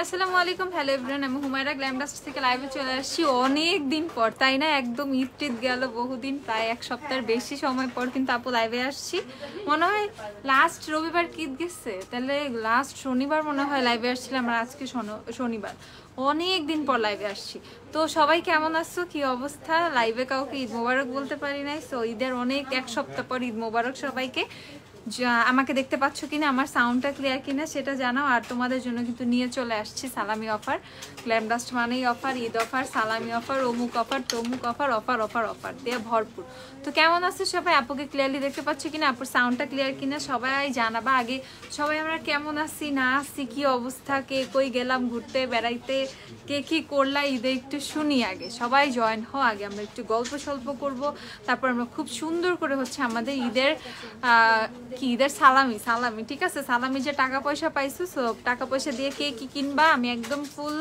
আসসালামু আলাইকুম, hello everyone. আমি হুমায়রা গ্ল্যামডাস্ট থেকে লাইভে চলে আসছি অনেক দিন পর, তাই না? একদম ঈদ গেল বহুদিন, প্রায় এক সপ্তাহের বেশি সময় পর কিন্তু আপু লাইভে আসছি। মনে হয় লাস্ট রবিবার কি ঈদ গেছে, তাহলে লাস্ট শনিবার মনে হয় লাইভে আসছিলাম, আর আজকে শনিবার। অনেক দিন পর লাইভে আসছি। তো সবাই কেমন আছো, কি অবস্থা? লাইভে কাউকে ঈদ মোবারক বলতে পারি নাই, সো ঈদের অনেক এক সপ্তাহ পর ঈদ মোবারক সবাইকে। আমাকে দেখতে পাচ্ছ কিনা, আমার সাউন্ডটা ক্লিয়ার কিনা সেটা জানাও। আর তোমাদের জন্য কিন্তু নিয়ে চলে আসছি সালামি অফার। গ্ল্যামডাস্ট মানেই অফার, ঈদ অফার, সালামি অফার, অমুক অফার, তমুক অফার, অফার অফার অফার দিয়ে ভরপুর। তো কেমন আছে সবাই? আপুকে ক্লিয়ারলি দেখতে পাচ্ছ কিনা, আপুর সাউন্ডটা ক্লিয়ার কিনা সবাই জানাবা। আগে সবাই আমরা কেমন আছি না আছি, কি অবস্থা, কে কই গেলাম ঘুরতে বেড়াইতে, কে কি করলা ঈদে একটু শুনি। আগে সবাই জয়েন হও, আগে আমরা একটু গল্প সল্প করবো, তারপর আমরা খুব সুন্দর করে হচ্ছে আমাদের ঈদের কি ঈদের সালামি ঠিক আছে। সালামি যে টাকা পয়সা পাইছো, সব টাকা পয়সা দিয়ে কে কি কিনবা আমি একদম ফুল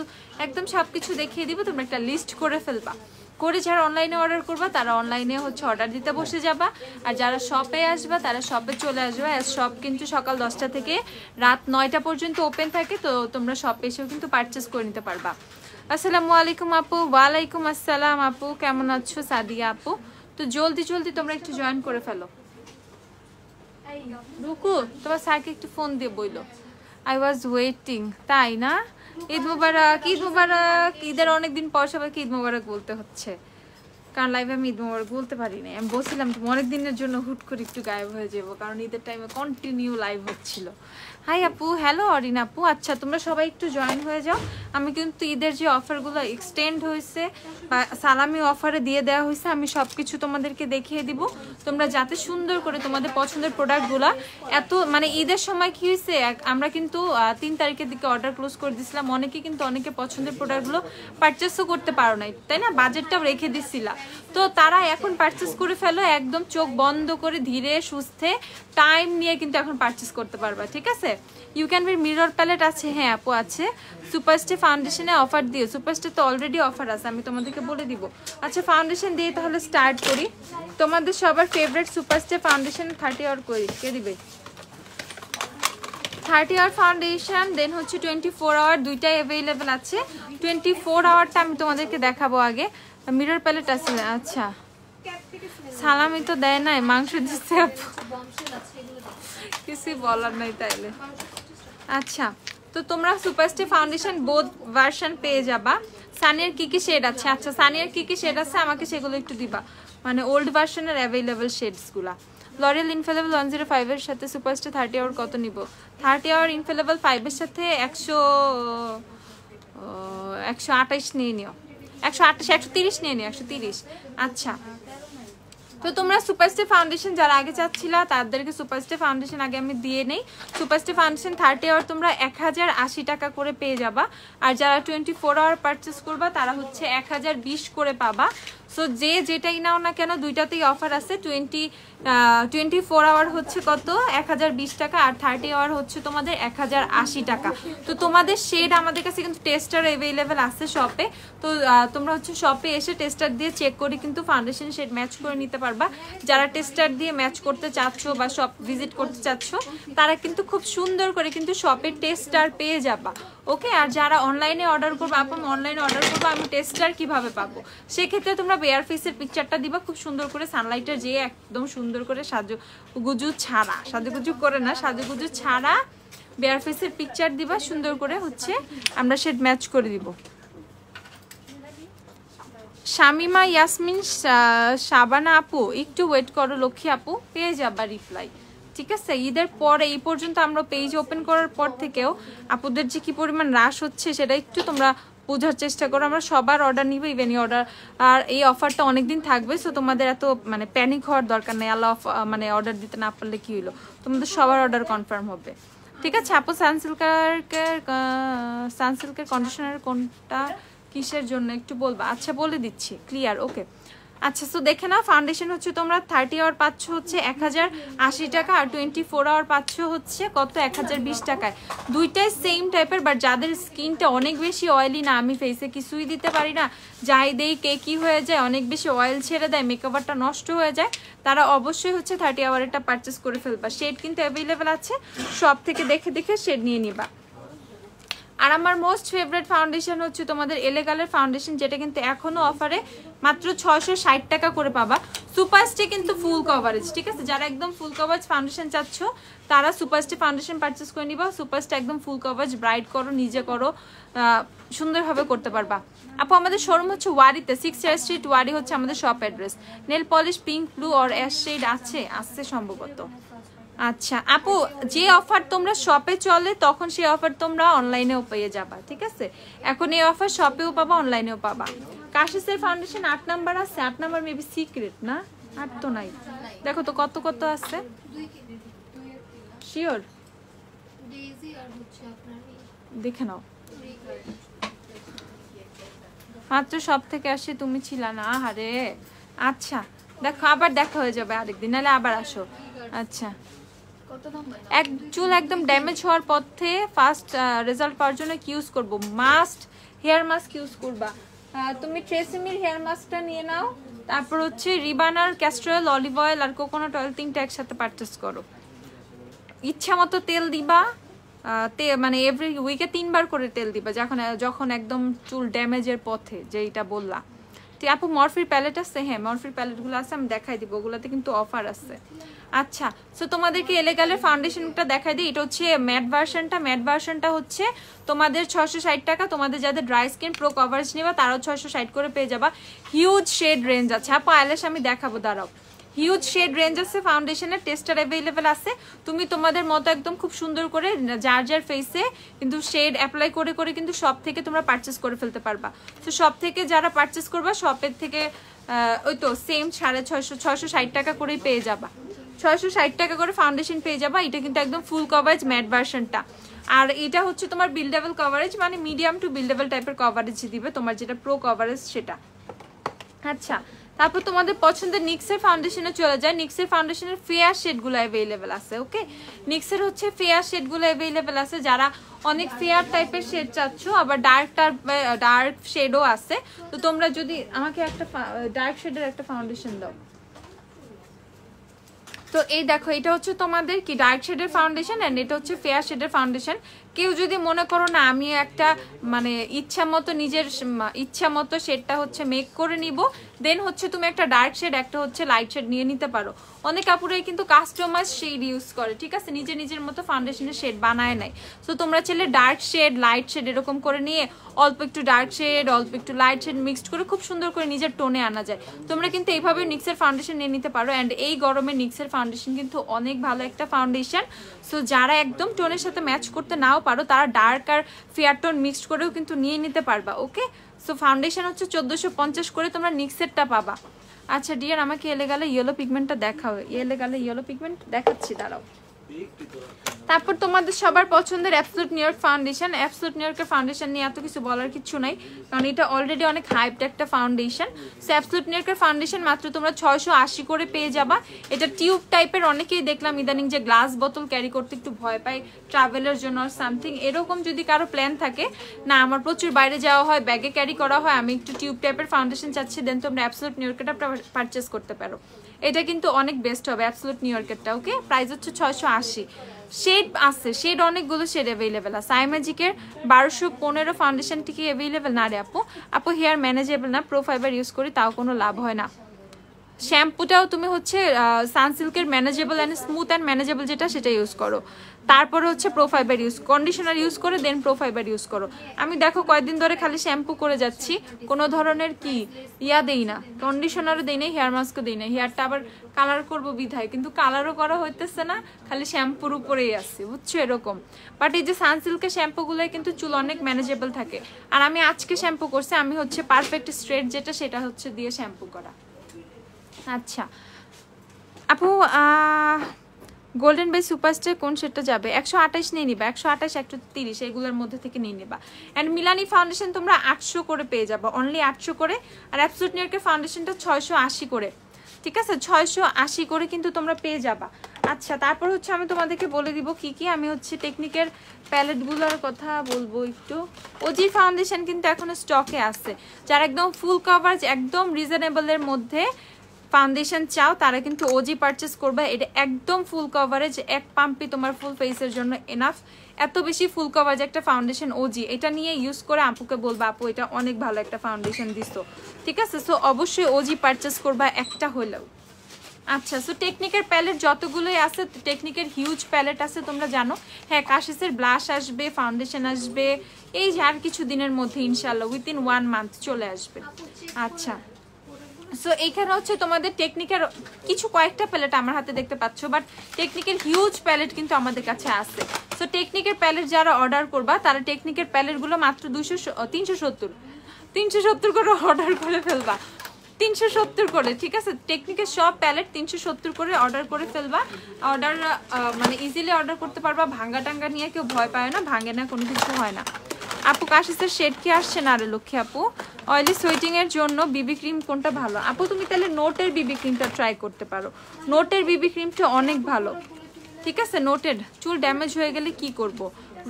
একদম সবকিছু দেখিয়ে দিব। তোমরা একটা লিস্ট করে ফেলবা, করে যারা অনলাইনে অর্ডার করবা তারা অনলাইনে হচ্ছে অর্ডার দিতে বসে যাবা, আর যারা শপে আসবা তারা শপে চলে আসবা। শপ কিন্তু সকাল 10টা থেকে রাত 9টা পর্যন্ত ওপেন থাকে, তো তোমরা শপে এসেও কিন্তু পারচেস করে নিতে পারবা। আসসালামু আলাইকুম আপু। ওয়ালাইকুম আসসালাম আপু, কেমন আছো সাদিয়া আপু? তো জলদি জলদি তোমরা একটু জয়েন করে ফেলো। রুকু, তোমার স্যারকে একটু ফোন দিয়ে বইলো আই ওয়াজ ওয়েটিং, তাই না? ঈদ মুবারক, ঈদ মুবারক। ঈদের অনেকদিন পর সবাইকে ঈদ মুবারক বলতে হচ্ছে, কারণ লাইভে আমি ঈদ মুবারক বলতে পারি না। আমি বলছিলাম তুমি অনেক দিনের জন্য হুট করে একটু গায়েব হয়ে যাবো, কারণ ঈদের টাইমে কন্টিনিউ লাইভ হচ্ছিল। হাই আপু, হ্যালো অরিন আপু। আচ্ছা, তোমরা সবাই একটু জয়েন হয়ে যাও। আমি কিন্তু ঈদের যে অফারগুলো এক্সটেন্ড হয়েছে বা সালামি অফারে দিয়ে দেওয়া হয়েছে, আমি সব কিছু তোমাদেরকে দেখিয়ে দিব, তোমরা যাতে সুন্দর করে তোমাদের পছন্দের প্রোডাক্টগুলো এত মানে ঈদের সময় কি হয়েছে, আমরা কিন্তু 3 তারিখের দিকে অর্ডার ক্লোজ করে দিয়েছিলাম। অনেকে পছন্দের প্রোডাক্টগুলো পারচেসও করতে পারো নাই, তাই না? বাজেটটাও রেখে দিচ্ছিলা, তো তারা এখন পারচেস করে ফেলো, একদম চোখ বন্ধ করে ধীরে সুস্থে টাইম নিয়ে কিন্তু এখন পারচেস করতে পারবা, ঠিক আছে? You can be mirror palette আছে, হ্যাঁ আপু আছে। সুপারস্টে ফাউন্ডেশনে অফার দিও, সুপারস্টে তো অলরেডি অফার আছে, আমি তোমাদেরকে বলে দিব। আচ্ছা, ফাউন্ডেশন দিয়ে তাহলে স্টার্ট করি। তোমাদের সবার ফেভারিট সুপারস্টে ফাউন্ডেশন 30 আওয়ার করি, কে দিবে? 30 আওয়ার ফাউন্ডেশন, দেন হচ্ছে 24 আওয়ার, দুইটাই অ্যাভেলেবেল আছে। 24 আওয়ারটা আমি তোমাদেরকে দেখাবো আগে। মিরর প্যালেট আছে, আচ্ছা। সালামি তো দেয় নাই, মাংস দিচ্ছে আপু, কিছুই বলার নাই তাইলে। আচ্ছা, তো তোমরা সুপারস্টে ফাউন্ডেশন বোথ ভার্সন পেয়ে যাবা। সানিয়ার কি কি শেড আছে? আচ্ছা, সানিয়ার কি কি শেড আছে আমাকে সেগুলো একটু দিবা, মানে ওল্ড ভার্সনের অ্যাভেলেবেল শেডসগুলা। লরিয়াল ইনফেলেবল 105 এর সাথে সুপারস্টে 30 আওয়ার কত নিব? 30 আওয়ার ইনফেলেবল 5 এর সাথে 128 নিয়ে নিও, 128 130 নিয়ে নিও, 130। আচ্ছা, তো তোমরা সুপারস্টে ফাউন্ডেশন যারা আগে চাচ্ছিলা তাদেরকে সুপারস্টে ফাউন্ডেশন আগে আমি দিয়ে নেই। সুপারস্টে ফাউন্ডেশন 30 আওয়ার তোমরা 1080 টাকা করে পেয়ে যাবা, আর যারা 24 আওয়ার পারচেস করবা তারা হচ্ছে 1020 করে পাবা। সো যে যেটাই নাও না কেন দুইটাতেই অফার আছে। 24 আওয়ার হচ্ছে কত? 1020 টাকা, আর 30 আওয়ার হচ্ছে তোমাদের 1080 টাকা। তো তোমাদের শেড আমাদের কাছে কিন্তু টেস্টার অ্যাভেলেবেল আছে শপে, তো তোমরা হচ্ছে শপে এসে টেস্টার দিয়ে চেক করে কিন্তু ফাউন্ডেশন শেড ম্যাচ করে নিতে পারবা। যারা টেস্টার দিয়ে ম্যাচ করতে চাচ্ছ বা শপ ভিজিট করতে চাচ্ছ তারা কিন্তু খুব সুন্দর করে কিন্তু শপে টেস্টার পেয়ে যাবা, ওকে? আর যারা অনলাইনে অর্ডার করবো, আপু অনলাইনে অর্ডার করবো, আমি টেস্টার কিভাবে পাবো? সেক্ষেত্রে তোমরা বেয়ার ফেসের পিকচারটা দিবা, খুব সুন্দর করে সানলাইটে যেয়ে একদম সুন্দর করে সাজুগুজু ছাড়া বেয়ার ফেসের পিকচার দিবা, সুন্দর করে হচ্ছে আমরা শেড ম্যাচ করে দিব। শামিমা ইয়াসমিন শাবানা আপু, একটু ওয়েট করো লক্ষ্মী আপু, পেয়ে যাবা রিপ্লাই, ঠিক আছে? ঈদের পরে এই পর্যন্ত আমরা পেজ ওপেন করার পর থেকেও আপুদের যে কি পরিমাণ হ্রাস হচ্ছে সেটা একটু তোমরা বোঝার চেষ্টা করো। আমরা সবার অর্ডার নিব, ইভেন অর্ডার, আর এই অফারটা অনেকদিন থাকবে, সো তোমাদের এত মানে প্যানিক হওয়ার দরকার নেই। আল্লাহ মানে অর্ডার দিতে না পারলে কি হলো, তোমাদের সবার অর্ডার কনফার্ম হবে, ঠিক আছে? আপু সানসিল্কের কন্ডিশনার কোনটা কিসের জন্য একটু বলবা? আচ্ছা, বলে দিচ্ছি, ক্লিয়ার, ওকে। আচ্ছা, তো দেখে না, ফাউন্ডেশন হচ্ছে তোমরা 30 আওয়ার পাচ্ছ হচ্ছে 1080 টাকা, আর 24 আওয়ার পাচ্ছ হচ্ছে কত? 1020 টাকায়। দুইটাই সেম টাইপের, বাট যাদের স্কিনটা অনেক বেশি অয়েলি না, আমি ফেসে কিছুই দিতে পারি না, যাই দেই কে কি হয়ে যায়, অনেক বেশি অয়েল ছেড়ে দেয়, মেকআপটা নষ্ট হয়ে যায়, তারা অবশ্যই হচ্ছে 30 আওয়ারটা পারচেস করে ফেলবা। শেড কিন্তু অ্যাভেলেবেল আছে, সব থেকে দেখে দেখে শেড নিয়ে নিবা। আর আমার মোস্ট ফেভারিট ফাউন্ডেশন হচ্ছে তোমাদের এলেগালের ফাউন্ডেশন, যেটা কিন্তু এখনো অফারে মাত্র 660 টাকা করে পাবা। সুপারস্টে কিন্তু ফুল কভারেজ, ঠিক আছে? যারা একদম ফুল কভারেজ ফাউন্ডেশন চাচ্ছ তারা সুপারস্টে ফাউন্ডেশন পারচেস করে নিবা। সুপারস্টে একদম ফুল কভারেজ, ব্রাইট করো, নিজে করো, সুন্দরভাবে করতে পারবা। আপু আমাদের শোরুম হচ্ছে ওয়ারিতে, 6 স্ট্রিট ওয়ারি হচ্ছে আমাদের shop address. Nail polish pink, blue আর অ্যাশ শেড আছে সম্ভবত। আচ্ছা আপু, যে অফার তোমরা শপে চলে তখন সেই অফার তোমরা অনলাইনেও পেয়ে যাবা, ঠিক আছে? এখন এই অফার শপেও পাবা, অনলাইনেও পাবা। কাশিসের ফাউন্ডেশন 8 নাম্বার আছে, 8 নাম্বার মেবি সিক্রেট না, 8 তো নাই। দেখো তো কত কত আছে, শিওর দেখে নাও। মাত্র সব থেকে আসে, তুমি ছিল না, আরে আচ্ছা দেখো আবার দেখা হয়ে যাবে আরেকদিন, নাহলে আবার আসো। আচ্ছা, এক চুল একদম ড্যামেজ হওয়ার পথে ফার্স্ট রেজাল্ট পাওয়ার জন্য কি ইউজ করবো? মাস্ট হেয়ার মাস্ক ইউজ করবা। তুমি ট্রেসিমির হেয়ার মাস্কটা নিয়ে নাও, তারপর হচ্ছে রিবানার ক্যাস্টর অয়েল, অলিভ অয়েল আর কোকোনাট অয়েল, 3টা একসাথে পারচেস করো। ইচ্ছা মতো তেল দিবা, মানে এভরি উইকে 3বার করে তেল দিবা যখন একদম চুল ড্যামেজের পথে, যেটা বললা। ঠিক আপু, মরফির প্যালেট আছে? হ্যাঁ মরফির প্যালেটগুলো আছে, আমি দেখাই দিব, ওগুলোতে কিন্তু অফার আছে। আচ্ছা, সো তোমাদেরকে এলেগালের ফাউন্ডেশনটা দেখাই দিই। এটা হচ্ছে ম্যাট ভার্সনটা। ম্যাট ভার্সনটা হচ্ছে তোমাদের 660 টাকা। তোমাদের যাদের ড্রাই স্কিন প্রো কভারেজ নেবা তারাও 660 করে পেয়ে যাবা। হিউজ শেড রেঞ্জ আছে আপু, আইল্যাশ আমি দেখাবো, দাঁড়াও। হিউজ শেড রেঞ্জ আছে, ফাউন্ডেশনের টেস্টার অ্যাভেলেবেল আছে। তুমি তোমাদের মতো একদম খুব সুন্দর করে যার যার ফেসে কিন্তু শেড অ্যাপ্লাই করে করে কিন্তু শপ থেকে তোমরা পারচেস করে ফেলতে পারবা। তো শপ থেকে যারা পারচেস করবা, শপের থেকে ওই তো সেম 660 টাকা করেই পেয়ে যাবা। 660 টাকা করে ফাউন্ডেশন পেয়ে যাবা। এটা কিন্তু একদম ফুল কভারেজ ম্যাট ভার্সনটা। আর এটা হচ্ছে তোমার বিল্ডেবল কভারেজ, মানে মিডিয়াম টু বিল্ডেবল টাইপের কভারেজ দিবে, তোমার যেটা প্রো কভারেজ সেটা। আচ্ছা, তারপর তোমাদের পছন্দের নিক্সের ফাউন্ডেশনে চলে যায়। নিক্সের ফাউন্ডেশনের ফেয়ার শেডগুলো অ্যাভেলেবেল আছে। ওকে, নিক্সের হচ্ছে ফেয়ার শেডগুলো অ্যাভেলেবেল আছে। যারা অনেক ফেয়ার টাইপের শেড চাচ্ছ, আবার ডার্ক শেডও আছে। তো তোমরা যদি আমাকে একটা ডার্ক শেডের একটা ফাউন্ডেশন দাও। তো এই দেখো, এটা হচ্ছে তোমাদের কি ডার্ক শেডের ফাউন্ডেশন এন্ড এটা হচ্ছে ফেয়ার শেডের ফাউন্ডেশন। কেউ যদি মনে করো না আমি একটা মানে ইচ্ছা মতো শেডটা হচ্ছে মেক করে নিব, দেন হচ্ছে তুমি একটা ডার্ক শেড একটা হচ্ছে লাইট শেড নিয়ে নিতে পারো। অনেক আপুরাই কিন্তু কাস্টমাইজ শেড ইউজ করে, ঠিক আছে, নিজের মতো ফাউন্ডেশনের শেড বানায় নেয়। সো তোমরা চাইলে ডার্ক শেড লাইট শেড এরকম করে নিয়ে অল্প একটু ডার্ক শেড অল্প একটু লাইট শেড মিক্সড করে খুব সুন্দর করে নিজের টোনে আনা যায়। তোমরা কিন্তু এইভাবে নিক্সের ফাউন্ডেশন নিয়ে নিতে পারো। অ্যান্ড এই গরমে নিক্সের ফাউন্ডেশন কিন্তু অনেক ভালো একটা ফাউন্ডেশন। সো যারা একদম টোনের সাথে ম্যাচ করতে নাও পারো, তারা ডার্ক আর ফেয়ার টোন মিক্সড করেও কিন্তু নিয়ে নিতে পারবা। ওকে, সো ফাউন্ডেশন হচ্ছে 1450 করে তোমরা নিক্সেরটা পাবা। আচ্ছা ডিয়ার, আমাকে এলেগালে ইয়েলো পিগমেন্টটা দেখাও। এলেগালে ইয়েলো পিগমেন্ট দেখাচ্ছি, দাঁড়াও। তারপর তোমাদের সবার পছন্দের absolute new York foundation. Absolute new ইয়র্কের ফাউন্ডেশন নিয়ে এত কিছু বলার কিছু নাই, কারণ এটা অলরেডি অনেক হাইপড একটা ফাউন্ডেশন। সো অ্যাবসলিউট নিউ ইয়র্কের ফাউন্ডেশন মাত্র তোমরা 680 করে পেয়ে যাবা। এটা টিউব টাইপের, অনেকেই দেখলাম ইদানিং যে গ্লাস বোতল ক্যারি করতে একটু ভয় পায় ট্রাভেলের জন্য আর সামথিং, এরকম যদি কারো প্ল্যান থাকে, না আমার প্রচুর বাইরে যাওয়া হয়, ব্যাগে ক্যারি করা হয়, আমি একটু টিউব টাইপের ফাউন্ডেশন চাচ্ছি, দেন তোমরা অ্যাবসলিউট নিউ ইয়র্কটা পারচেস করতে পারো। এটা কিন্তু অনেক বেস্ট হবে অ্যাবসলিউট নিউ ইয়র্কেরটা। ওকে, প্রাইস হচ্ছে 680। শেড আছে, শেড অনেকগুলো শেড অ্যাভেলেবেল আছে। আইম্যাজিকের 1215 ফাউন্ডেশনটি কি অ্যাভেলেবেল? না রে আপু হেয়ার ম্যানেজেবল না, প্রো ফাইবার ইউজ করি তাও কোনো লাভ হয় না। শ্যাম্পুটাও তুমি হচ্ছে সানসিল্কের manageable and smooth and manageable যেটা সেটা ইউজ করো। তারপরে হচ্ছে pro fiber use, conditioner use করে দেন প্রো ফাইবার ইউজ করো। আমি দেখো কয়েকদিন ধরে খালি শ্যাম্পু করে যাচ্ছি, কোনো ধরনের কি দেই না, কন্ডিশনারও দেই না, হেয়ার মাস্কও দেই না। হেয়ারটা আবার কালার করবো বিধায়, কিন্তু কালারও করা হইতেছে না, খালি শ্যাম্পুর উপরেই আসছে, বুঝছো এরকম। বাট এই যে সানসিল্কের শ্যাম্পুগুলোয় কিন্তু চুল অনেক ম্যানেজেবল থাকে। আর আমি আজকে শ্যাম্পু করছি, আমি হচ্ছে পারফেক্ট স্ট্রেট যেটা সেটা হচ্ছে দিয়ে শ্যাম্পু করা। আচ্ছা আপু, গোল্ডেন বাই সুপারস্টার কোন শেডটা যাবে? 128 নিয়ে নিবা, 128 130 এগুলোর মধ্যে থেকে নিয়ে নিবা। অ্যান্ড মিলানি ফাউন্ডেশন তোমরা 800 করে পেয়ে যাবো, অনলি 800 করে। আর অ্যাবসলিউট নিউ ইয়র্কের ফাউন্ডেশনটা 680 করে, ঠিক আছে, 680 করে কিন্তু তোমরা পেয়ে যাবা। আচ্ছা, তারপর হচ্ছে আমি তোমাদেরকে বলে দিব কি কি। আমি হচ্ছে টেকনিকের প্যালেটগুলোর কথা বলবো একটু। ওজি ফাউন্ডেশন কিন্তু এখনো স্টকে আছে। যারা একদম ফুল কভারেজ একদম রিজনেবলের মধ্যে ফাউন্ডেশন চাও তারা কিন্তু ওজি পারচেস করবে। এটা একদম ফুল কভারেজ, এক পাম্পই তোমার ফুল ফেসের জন্য এনাফ। এত বেশি ফুল কভারেজ একটা ফাউন্ডেশন ওজি, এটা নিয়ে ইউজ করে আপুকে বলবা আপু এটা অনেক ভালো একটা ফাউন্ডেশন দিছো, ঠিক আছে? সো অবশ্যই ওজি পারচেস করবা একটা হলেও। আচ্ছা, সো টেকনিকের প্যালেট যতগুলোই আছে, টেকনিকের হিউজ প্যালেট আছে তোমরা জানো। হ্যাঁ, কাশিসের ব্লাশ আসবে, ফাউন্ডেশন আসবে, এই যে আর কিছু দিনের মধ্যে ইনশাল্লাহ উইথিন 1 মান্থ চলে আসবে। আচ্ছা, সো এইখানে হচ্ছে তোমাদের টেকনিকের কিছু কয়েকটা প্যালেট আমার হাতে দেখতে পাচ্ছ, বাট টেকনিকের হিউজ প্যালেট কিন্তু আমাদের কাছে আছে। সো টেকনিকের প্যালেট যারা অর্ডার করবা তারা টেকনিকের প্যালেটগুলো মাত্র 370 করে অর্ডার করে ফেলবা, 370 করে, ঠিক আছে? টেকনিকের সব প্যালেট 370 করে অর্ডার করে ফেলবা। অর্ডার মানে ইজিলি অর্ডার করতে পারবা, ভাঙ্গা টাঙ্গা নিয়ে কেউ ভয় পায় না, ভাঙে না, কোনো কিছু হয় না। আপু কাশিসের শেড কি আসছে না রে লক্ষ্মী আপু? অয়েলি সোয়েটিং এর জন্য বিবি ক্রিম কোনটা ভালো? আপু তুমি তাহলে নোটের বিবি ক্রিমটা ট্রাই করতে পারো, নোটের বিবি ক্রিমটা অনেক ভালো, ঠিক আছে? নোটেড চুল ড্যামেজ হয়ে গেলে কি করব?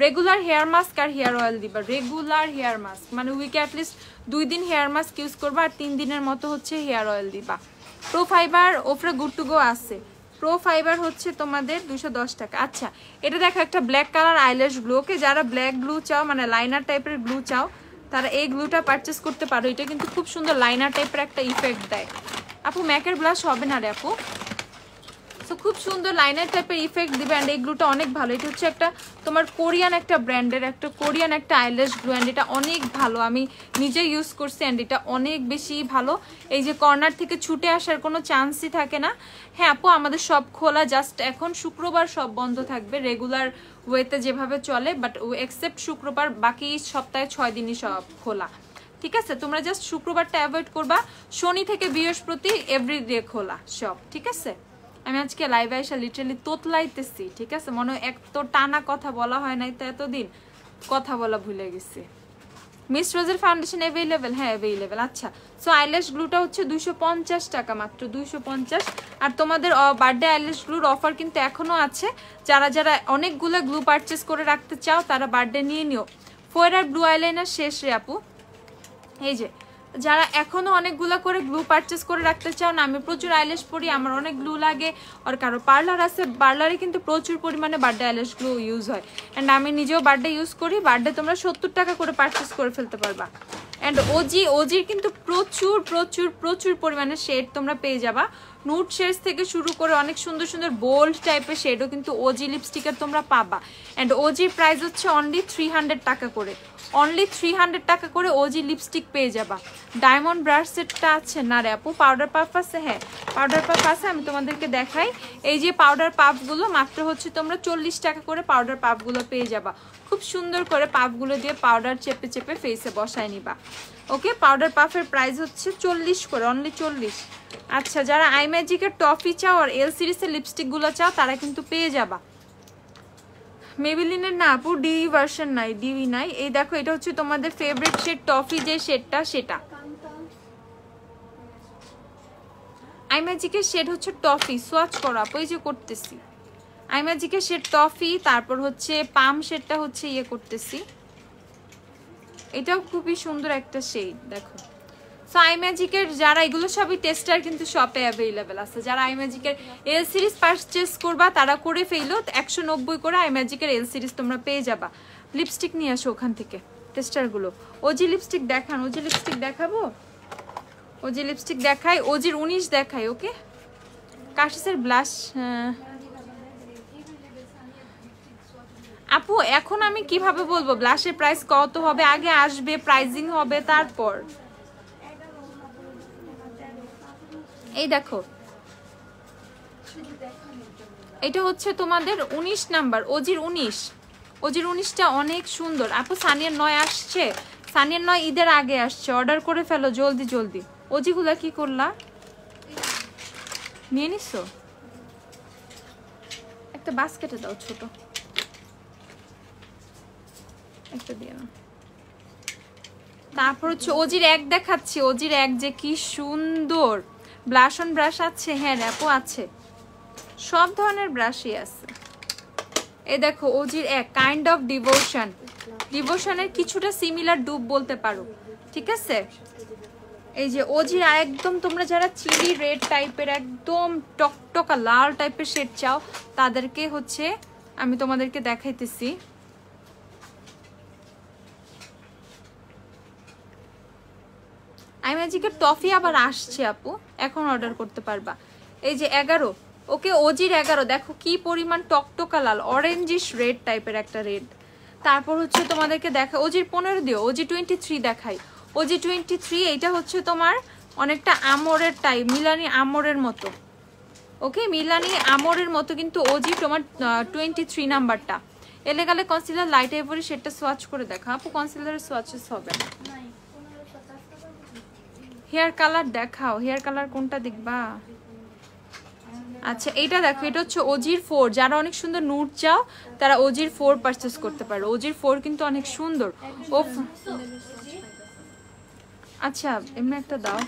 রেগুলার হেয়ার মাস্ক আর হেয়ার অয়েল দিবা, রেগুলার হেয়ার মাস্ক মানে উইকে অ্যাটলিস্ট 2 দিন হেয়ার মাস্ক ইউজ করবা আর 3 দিনের মতো হচ্ছে হেয়ার অয়েল দিবা। প্রো ফাইবার ওফরা গুড টু গো আছে, প্রো ফাইবার হচ্ছে তোমাদের 210 টাকা। আচ্ছা, এটা দেখো একটা ব্ল্যাক কালার আইল্যাশ গ্লু, ওকে? যারা ব্ল্যাক গ্লু চাও মানে লাইনার টাইপের গ্লু চাও তারা এই গ্লুটা পারচেস করতে পারো। এটা কিন্তু খুব সুন্দর লাইনার টাইপের একটা ইফেক্ট দেয়। আপু ম্যাকের ব্লাশ হবে না রে আপু? সো খুব সুন্দর লাইনার টাইপের ইফেক্ট দিবে অ্যান্ড এই গ্লুটা অনেক ভালো। এটা হচ্ছে একটা তোমার কোরিয়ান একটা ব্র্যান্ডের একটা কোরিয়ান একটা আইল্যাশ গ্লু অ্যান্ড এটা অনেক ভালো, আমি নিজে ইউজ করছি অ্যান্ড এটা অনেক বেশি ভালো। এই যে কর্নার থেকে ছুটে আসার কোনো চান্সই থাকে না। হ্যাঁ আপু, আমাদের সব খোলা, জাস্ট এখন শুক্রবার সব বন্ধ থাকবে রেগুলার ওয়েতে যেভাবে চলে, বাট এক্সেপ্ট শুক্রবার, বাকি সপ্তাহে 6 দিনই সব খোলা, ঠিক আছে? তোমরা জাস্ট শুক্রবারটা অ্যাভয়েড করবা, শনি থেকে বৃহস্পতি এভরিডে খোলা সব, ঠিক আছে? আমি আজকে লাইভে এসে লিটারালি তোতলাইতেছি, ঠিক আছে? মনে হয় এক তো টানা কথা বলা হয় নাই তো এতদিন, কথা বলা ভুলে গেছি। মিস রোজের ফাউন্ডেশন অ্যাভেলেবেল? হ্যাঁ অ্যাভেলেবেল। আচ্ছা, সো আইল্যাশ গ্লুটা হচ্ছে 250 টাকা মাত্র, 250। আর তোমাদের বার্থডে আইল্যাশ গ্লুর অফার কিন্তু এখনো আছে, যারা যারা অনেকগুলো গ্লু পারচেস করে রাখতে চাও তারা বার্থডে নিয়ে নিও। ফোয়ারার ব্লু আইলাইনার শেষ রে আপু, এই যে যারা এখনো অনেকগুলো করে গ্লু পারচেস করে রাখতে চাও না, আমি প্রচুর আইল্যাশ পরি, আমার অনেক গ্লু লাগে, আর কারো পার্লার আছে, পার্লারে কিন্তু প্রচুর পরিমাণে বার্থডে আইল্যাশ গ্লু ইউজ হয় অ্যান্ড আমি নিজেও বার্থডে ইউজ করি। বার্থডে তোমরা 70 টাকা করে পারচেস করে ফেলতে পারবা। অ্যান্ড ওজির কিন্তু প্রচুর প্রচুর প্রচুর পরিমাণে শেড তোমরা পেয়ে যাবা, নুট শেডস থেকে শুরু করে অনেক সুন্দর সুন্দর বোল্ড টাইপের শেডও কিন্তু ওজি লিপস্টিকের তোমরা পাবা। অ্যান্ড ওজির প্রাইস হচ্ছে অনলি 300 টাকা করে, অনলি 300 টাকা করে ওজি লিপস্টিক পেয়ে যাবা। ডায়মন্ড ব্রাশ সেটটা আছে না রে আপু? পাউডার পাফ আছে? হ্যাঁ পাউডার পাফ আছে, আমি তোমাদেরকে দেখাই। এই যে পাউডার পাফগুলো মাত্র হচ্ছে তোমরা 40 টাকা করে পাউডার পাফগুলো পেয়ে যাবা। খুব সুন্দর করে পাফগুলো দিয়ে পাউডার চেপে চেপে ফেসে বসায় নিবা, ওকে? পাউডার পাফের প্রাইস হচ্ছে 40 করে, অনলি 40। আচ্ছা, যারা আই ম্যাজিকের টফি চাও আর এল সিরিজের লিপস্টিকগুলো চাও তারা কিন্তু পেয়ে যাবা। মেবিলিনের না আপু, ডিভি ভার্সন নাই, ডিভি নাই। এই দেখো এটা হচ্ছে তোমাদের ফেভারিট শেড টফি যে শেডটা, সেটা আই ম্যাজিকের শেড হচ্ছে টফি। সোয়াচ করো আপু, এই যে করতেছি আই ম্যাজিকের শেড টফি, তারপর হচ্ছে পাম শেডটা হচ্ছে ইয়ে করতেছি, এটাও খুবই সুন্দর একটা শেড দেখো। সো আই ম্যাজিকের যারা এগুলো সবই টেস্টার কিন্তু শপে অ্যাভেলেবেল আছে। যারা আই ম্যাজিকের এল সিরিজ পারচেস করবা তারা করে ফেলো, 190 করে আই ম্যাজিকের এল সিরিজ তোমরা পেয়ে যাবা। লিপস্টিক নিয়ে আসো ওখান থেকে টেস্টারগুলো। ওজি লিপস্টিক দেখান, ওজি লিপস্টিক দেখাবো, ওজি লিপস্টিক দেখাই, ওজির 19 দেখাই, ওকে? কাশিসের ব্লাশ আপু এখন আমি কিভাবে বলবো ব্লাশের প্রাইস কত হবে? আগে আসবে, প্রাইজিং হবে, তারপর। এই দেখো এটা হচ্ছে তোমাদের 19 নাম্বার, ওজির 19, ওজির 19টা অনেক সুন্দর। আপু সানিয়ার 9 আসছে, সানিয়ার 9 ঈদের আগে আসছে, অর্ডার করে ফেলো জলদি জলদি। ওজিগুলা কি করলা, নিয়ে নিছো? একটা বাস্কেটে দাও ছোট একটা দিয়ে না। তারপর হচ্ছে ওজির 1 দেখাচ্ছি, ওজির 1 যে কি সুন্দর। ব্লাশ অন ব্রাশ আছে? হ্যাঁ র্যাপও আছে, সব ধরনের ব্রাশই আছে। এই দেখো ওজির 1 কাইন্ড অফ ডিভোশন, ডিভোশনের কিছুটা সিমিলার ডুব বলতে পারো, ঠিক আছে? এই যে ওজির একদম তোমরা যারা চিলি রেড টাইপের একদম টকটকা লাল টাইপের শেড চাও তাদেরকে হচ্ছে আমি তোমাদেরকে দেখাইতেছি। ম্যাজিকের টফি আবার আসছে আপু, এখন অর্ডার করতে পারবা। এই যে 11, ওকে ওজির 11, দেখো কি পরিমাণ টকটকা লাল, অরেঞ্জিশ রেড টাইপের একটা রেড। তারপর হচ্ছে তোমাদেরকে দেখা ওজির 15 দিও, ওজি 23 দেখাই। ওজি 23 এইটা হচ্ছে তোমার অনেকটা আমরের টাইপ, মিলানি আমরের মতো। ওকে মিলানি আমরের মতো, কিন্তু ওজি তোমার 23 নাম্বারটা। এলেগালে কনসিলার লাইট এভারি সেটটা সোয়াচ করে দেখা আপু, কনসিলারের সোয়াচেস হবে না। হেয়ার কালার দেখাও, হেয়ার কালার কোনটা দেখবা? আচ্ছা এইটা দেখো, এটা হচ্ছে ওজির 4। যারা অনেক সুন্দর নুট চাও তারা ওজির 4 পারচেস করতে পারো। ওজির 4 কিন্তু অনেক সুন্দর। ও আচ্ছা এমনি একটা দাও,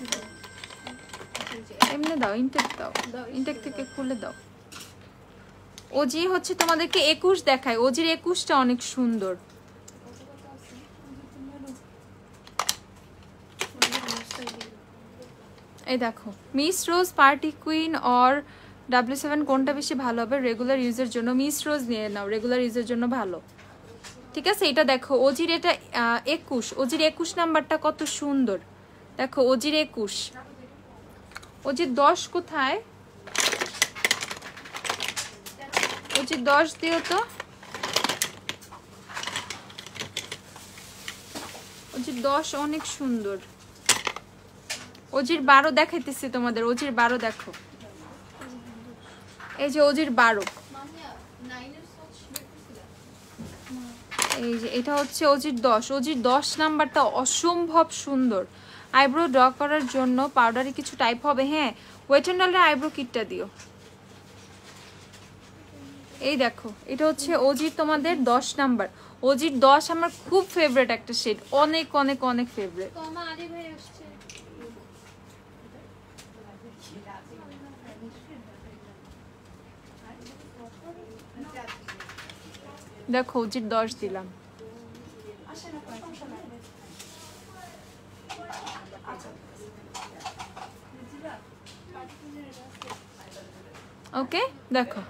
এমনি দাও, ইনটেক দাও, ইনটেক থেকে খুলে দাও। ওজি হচ্ছে তোমাদেরকে 21 দেখায়, ওজির 21টা অনেক সুন্দর। এই দেখো miss rose, party queen or W7 কোনটা বেশি ভালো হবে রেগুলার ইউজের জন্য? মিস রোজ নিয়ে নাও, রেগুলার ইউজের জন্য ভালো। ঠিক আছে, এটা দেখো ওজির, এটা 21, ওজির 21 নাম্বারটা কত সুন্দর। দেখো ওজির 21, ওজির 10 কোথায়? ওজির 10 দিও তো, ওজির 10 অনেক সুন্দর। ওজির 12 দেখাইতেছি তোমাদের, ওজির 12 দেখো, এই যে ওজির 12, এই যে এটা হচ্ছে ওজির 10, ওজির 10 নাম্বারটা অসম্ভব সুন্দর। আইব্রো ড্র করার জন্য পাউডারে কিছু টাইপ হবে? হ্যাঁ, ওয়েট এন্ড ডলের আইব্রো কিটটা দিও। এই দেখো এটা হচ্ছে ওজির তোমাদের 10 নাম্বার। ওজির 10 আমার খুব ফেভারিট একটা শেড, অনেক অনেক অনেক ফেভারিট। দেখো ওজির 10 দিলাম। ওকে দেখো